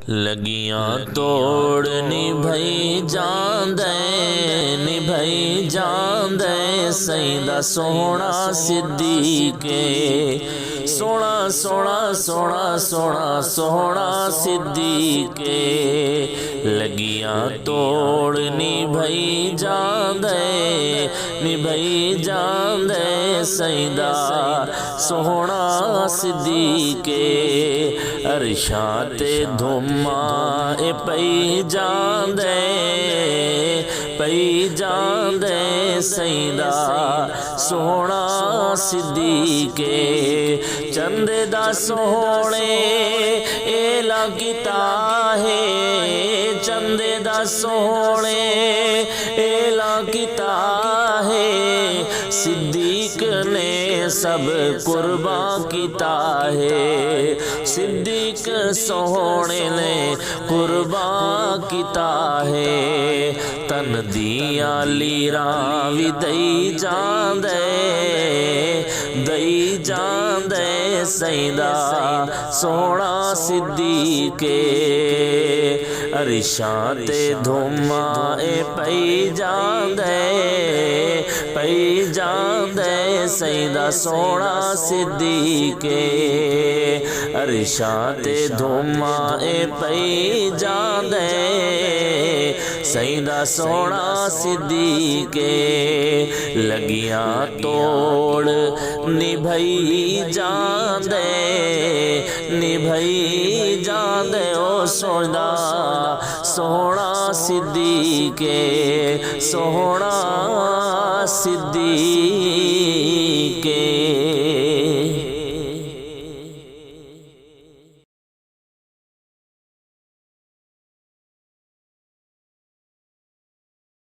लगियां तोड़ निभई जांदे सईदा सोहना सिद्दीके सोना सोना सोना सोना सोहना सिद्दीके लगियां तोड़ निभई जांदे सईदा सोहना सिद्दीके अरशां ते धुम्मा पई जांदे सईदा सोहना सिद्दीके चंदे दा सोहणे एला कीता है चंदे दा सोहणे एला कीता है सिद्दीक ने सब कुर्बान कीता है सिद्दीक सोहणे ने कुर्बान कीता है तन दियां लीरां भी दई जांदे सईदा सोहना सिद्दीके अरशां ते धुम्मा पई जांदे सईदा सोहना सिद्दीके अरशां ते धुम्मा पई जांदे सईदा सोहना सिद्दीके लगियां तोड़ निभई जांदे ओ सोहना सोहना सिद्दीके सोहना सिद्दीके।